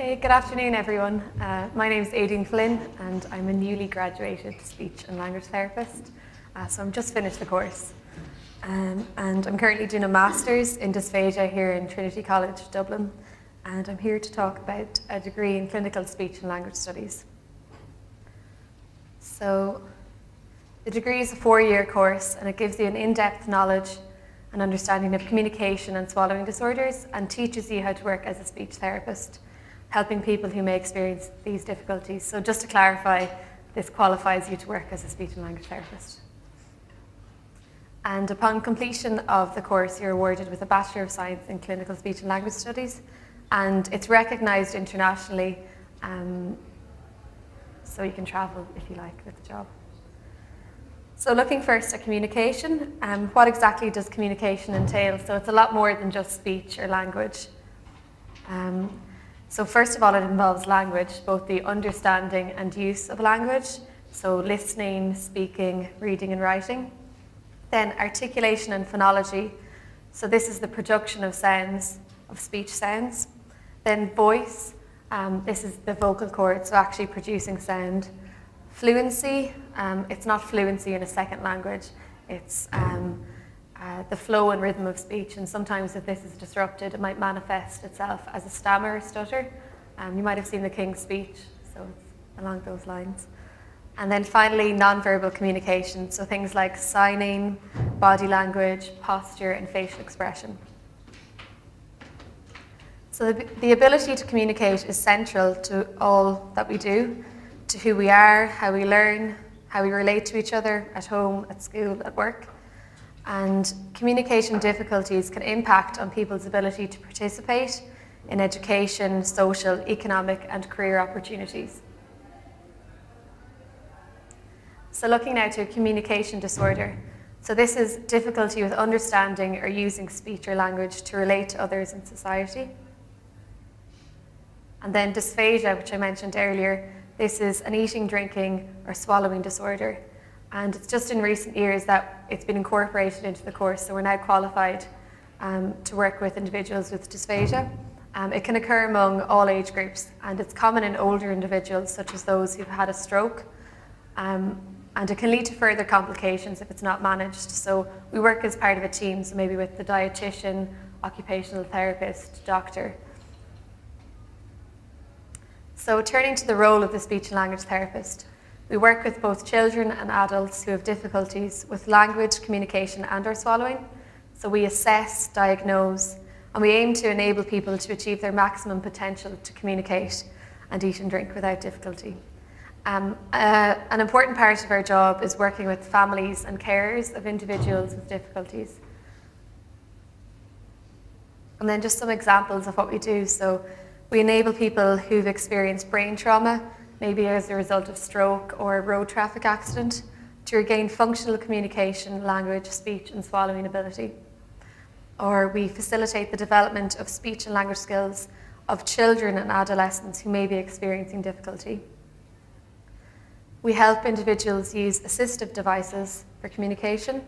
Okay, good afternoon everyone. My name is Aidan Flynn and I'm a newly graduated speech and language therapist. So I'm just finished the course. And I'm currently doing a master's in dysphagia here in Trinity College, Dublin. And I'm here to talk about a degree in clinical speech and language studies. So the degree is a 4-year course and it gives you an in-depth knowledge and understanding of communication and swallowing disorders and teaches you how to work as a speech therapist, helping people who may experience these difficulties. So just to clarify, this qualifies you to work as a speech and language therapist. And upon completion of the course, you're awarded with a Bachelor of Science in Clinical Speech and Language Studies, and it's recognised internationally, so you can travel if you like with the job. So looking first at communication, what exactly does communication entail? So it's a lot more than just speech or language. So first of all, it involves language, both the understanding and use of language, so listening, speaking, reading and writing. Then articulation and phonology, so this is the production of sounds, of speech sounds. Then voice, this is the vocal cords, so actually producing sound. Fluency, it's not fluency in a second language, it's the flow and rhythm of speech, and sometimes if this is disrupted, it might manifest itself as a stammer or stutter. You might have seen the King's Speech, so it's along those lines. And then finally, non-verbal communication, so things like signing, body language, posture, and facial expression. So the ability to communicate is central to all that we do, to who we are, how we learn, how we relate to each other at home, at school, at work. And communication difficulties can impact on people's ability to participate in education, social, economic, and career opportunities. So looking now to a communication disorder. So this is difficulty with understanding or using speech or language to relate to others in society. And then dysphagia, which I mentioned earlier, this is an eating, drinking, or swallowing disorder. And it's just in recent years that it's been incorporated into the course, so we're now qualified to work with individuals with dysphagia. It can occur among all age groups, and it's common in older individuals, such as those who've had a stroke. And it can lead to further complications if it's not managed. So we work as part of a team, so maybe with the dietitian, occupational therapist, doctor. So turning to the role of the speech and language therapist, we work with both children and adults who have difficulties with language, communication and or swallowing. So we assess, diagnose, and we aim to enable people to achieve their maximum potential to communicate and eat and drink without difficulty. An important part of our job is working with families and carers of individuals with difficulties. And then just some examples of what we do. So we enable people who've experienced brain trauma, maybe as a result of stroke or a road traffic accident, to regain functional communication, language, speech and swallowing ability. Or we facilitate the development of speech and language skills of children and adolescents who may be experiencing difficulty. We help individuals use assistive devices for communication.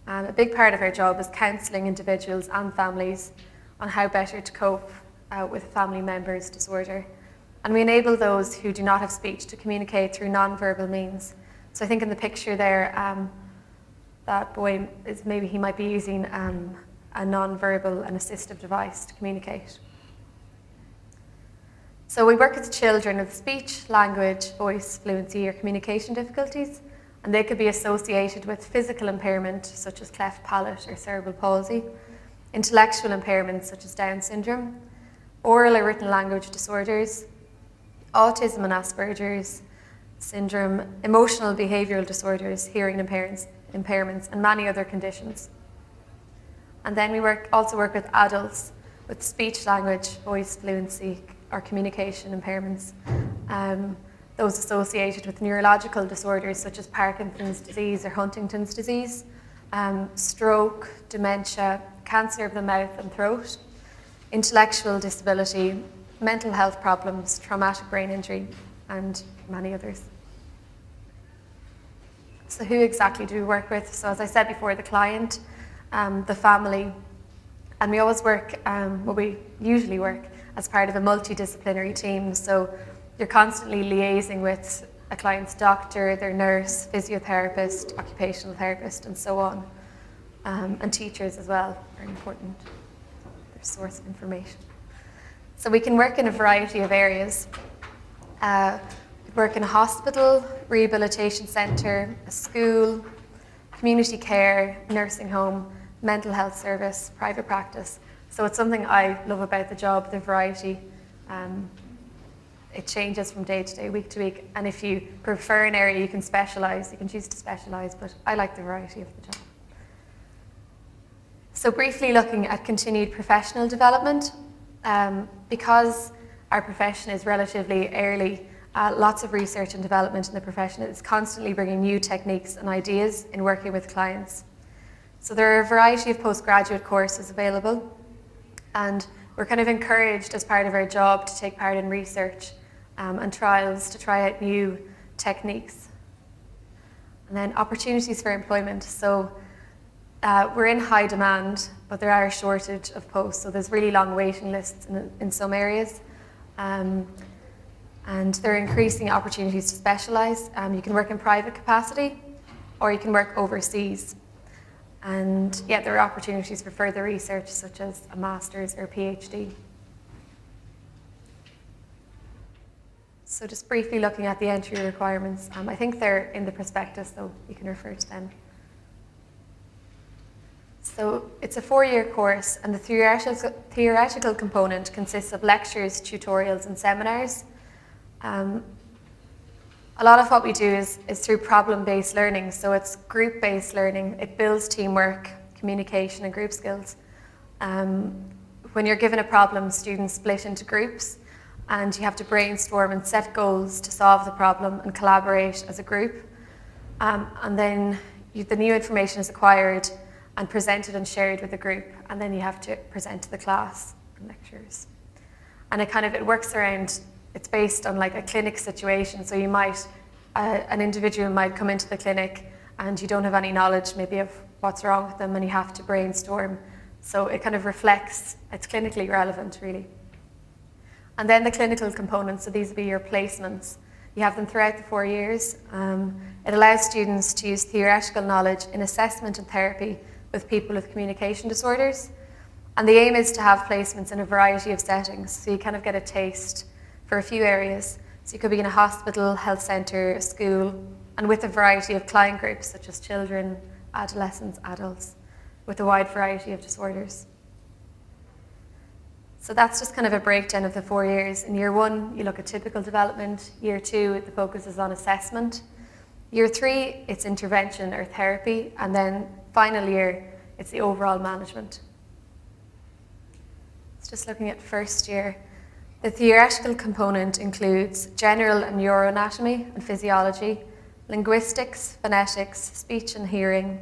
A big part of our job is counselling individuals and families on how better to cope with a family member's disorder. And we enable those who do not have speech to communicate through non-verbal means. So I think in the picture there, that boy, maybe he might be using a non-verbal and assistive device to communicate. So we work with children with speech, language, voice, fluency or communication difficulties, and they could be associated with physical impairment such as cleft palate or cerebral palsy, intellectual impairments such as Down syndrome, oral or written language disorders, autism and Asperger's syndrome, emotional behavioural disorders, hearing impairments, and many other conditions. And then we also work with adults with speech, language, voice, fluency, or communication impairments. Those associated with neurological disorders such as Parkinson's disease or Huntington's disease, stroke, dementia, cancer of the mouth and throat, intellectual disability, mental health problems, traumatic brain injury, and many others. So who exactly do we work with? So as I said before, the client, the family, and we always work, we usually work as part of a multidisciplinary team. So you're constantly liaising with a client's doctor, their nurse, physiotherapist, occupational therapist, and so on. And teachers as well are important. They're a source of information. So we can work in a variety of areas. We work in a hospital, rehabilitation centre, a school, community care, nursing home, mental health service, private practice. So it's something I love about the job, the variety. It changes from day to day, week to week. And if you prefer an area, you can specialise. You can choose to specialise, but I like the variety of the job. So briefly looking at continued professional development, because our profession is relatively early, lots of research and development in the profession is constantly bringing new techniques and ideas in working with clients. So there are a variety of postgraduate courses available, and we're kind of encouraged as part of our job to take part in research and trials to try out new techniques. And then opportunities for employment. So we're in high demand, but there are a shortage of posts. So there's really long waiting lists in some areas. And there are increasing opportunities to specialise. You can work in private capacity, or you can work overseas. And yeah, there are opportunities for further research, such as a master's or PhD. So just briefly looking at the entry requirements, I think they're in the prospectus, so you can refer to them. So it's a 4-year course, and the theoretical component consists of lectures, tutorials, and seminars. A lot of what we do is through problem-based learning, so it's group-based learning. It builds teamwork, communication, and group skills. When you're given a problem, students split into groups, and you have to brainstorm and set goals to solve the problem and collaborate as a group. And then the new information is acquired and presented and shared with the group, and then you have to present to the class and lecturers. And it works around, it's based on like a clinic situation. So you might, an individual might come into the clinic and you don't have any knowledge maybe of what's wrong with them, and you have to brainstorm. So it kind of reflects, it's clinically relevant really. And then the clinical components, so these would be your placements. You have them throughout the 4 years. It allows students to use theoretical knowledge in assessment and therapy with people with communication disorders. And the aim is to have placements in a variety of settings, so you kind of get a taste for a few areas. So you could be in a hospital, health centre, a school, and with a variety of client groups such as children, adolescents, adults, with a wide variety of disorders. So that's just kind of a breakdown of the 4 years. In year 1, you look at typical development. Year 2, the focus is on assessment. Year 3, it's intervention or therapy. And then final year, it's the overall management. It's just looking at first year. The theoretical component includes general and neuroanatomy and physiology, linguistics, phonetics, speech and hearing,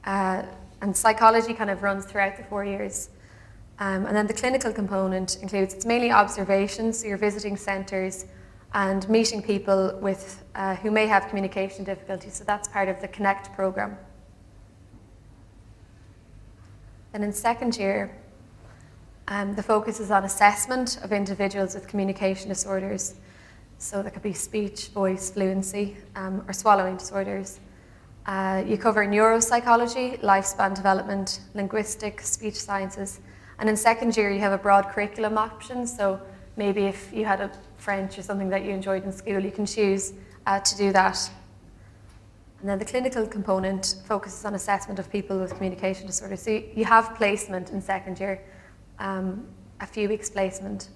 and psychology kind of runs throughout the 4 years. And then the clinical component includes, it's mainly observations, so you're visiting centres and meeting people with who may have communication difficulties, so that's part of the Connect programme. Then in second year, the focus is on assessment of individuals with communication disorders. So that could be speech, voice, fluency, or swallowing disorders. You cover neuropsychology, lifespan development, linguistics, speech sciences. And in second year, you have a broad curriculum option. So maybe if you had a French or something that you enjoyed in school, you can choose to do that. And then the clinical component focuses on assessment of people with communication disorders. So you have placement in second year, a few weeks placement.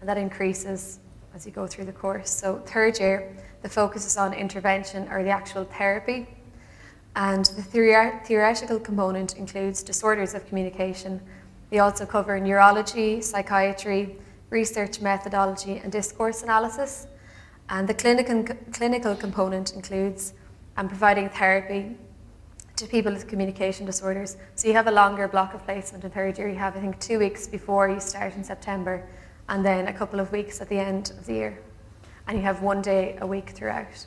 And that increases as you go through the course. So third year, the focus is on intervention or the actual therapy. And the theoretical component includes disorders of communication. They also cover neurology, psychiatry, research methodology, and discourse analysis. And the clinical component includes providing therapy to people with communication disorders. So you have a longer block of placement in third year. You have, I think, 2 weeks before you start in September, and then a couple of weeks at the end of the year. And you have 1 day a week throughout.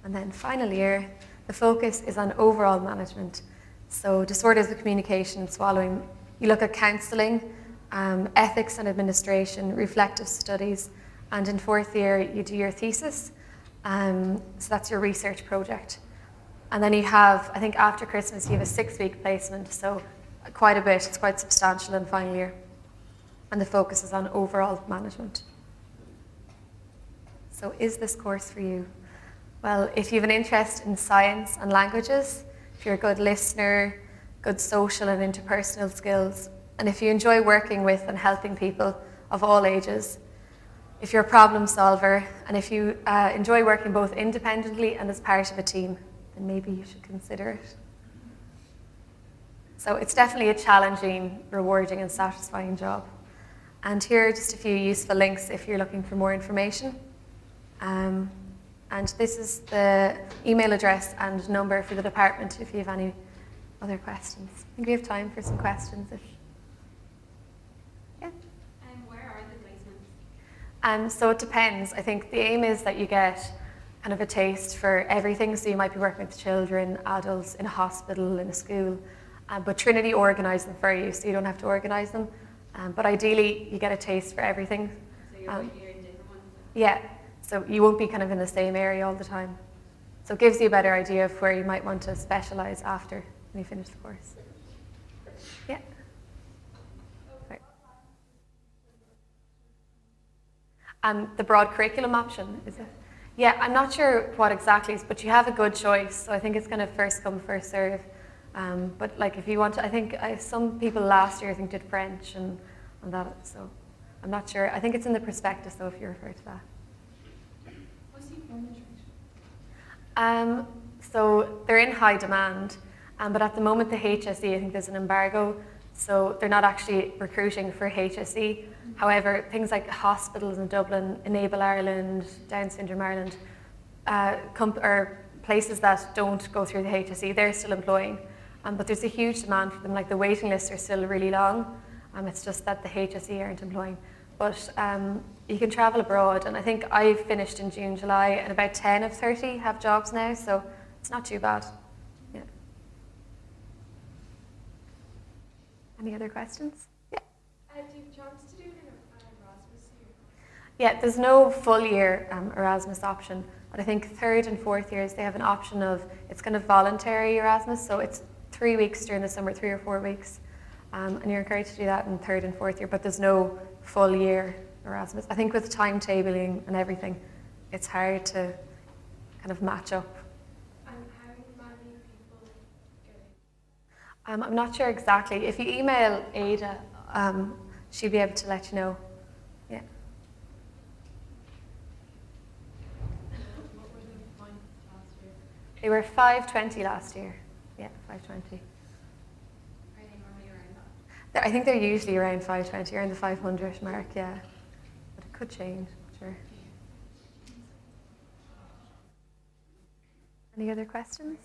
And then final year, the focus is on overall management. So disorders of communication and swallowing You look at counselling, ethics and administration, reflective studies, and in fourth year you do your thesis. So that's your research project. And then you have, I think after Christmas, you have a 6-week placement, so quite a bit, it's quite substantial in final year. And the focus is on overall management. So is this course for you? Well, if you have an interest in science and languages, if you're a good listener, good social and interpersonal skills, and if you enjoy working with and helping people of all ages, if you're a problem solver, and if you enjoy working both independently and as part of a team, then maybe you should consider it. So it's definitely a challenging, rewarding and satisfying job. And here are just a few useful links if you're looking for more information. And this is the email address and number for the department if you have any other questions. I think we have time for some questions. Yeah. Where are the placements? So it depends. I think the aim is that you get kind of a taste for everything. So you might be working with children, adults, in a hospital, in a school. But Trinity organise them for you, so you don't have to organise them. But ideally, you get a taste for everything. So you're in different ones? Yeah, so you won't be kind of in the same area all the time. So it gives you a better idea of where you might want to specialise after when you finish the course. Yeah. Right. The broad curriculum option, is it? Yeah, I'm not sure what exactly, but you have a good choice. So I think it's kind of first come, first serve. But like if you want to, I think some people last year I think did French and that, so I'm not sure. I think it's in the prospectus though if you refer to that. What's the employment rate? So they're in high demand, but at the moment the HSE, I think there's an embargo, so they're not actually recruiting for HSE. However, things like hospitals in Dublin, Enable Ireland, Down Syndrome Ireland, or places that don't go through the HSE, they're still employing. But there's a huge demand for them, like the waiting lists are still really long. It's just that the HSE aren't employing. But you can travel abroad, and I think I finished in June, July, and about 10 of 30 have jobs now, so it's not too bad. Yeah. Any other questions? Yeah. Do you have a chance to do an Erasmus year? Yeah, there's no full year Erasmus option, but I think third and fourth years they have an option of, it's kind of voluntary Erasmus, so it's 3 weeks during the summer, 3 or 4 weeks. And you're encouraged to do that in third and fourth year, but there's no full year Erasmus. I think with timetabling and everything, it's hard to kind of match up. And how many people get it? I'm not sure exactly. If you email Ada, she'll be able to let you know. Yeah. What were the points last year? They were 520 last year. Yeah, 520. Are they normally around that? I think they're usually around 520, around the 500 mark, yeah. But it could change, sure. Any other questions?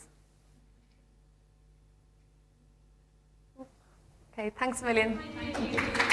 Okay, thanks a million. Thank you.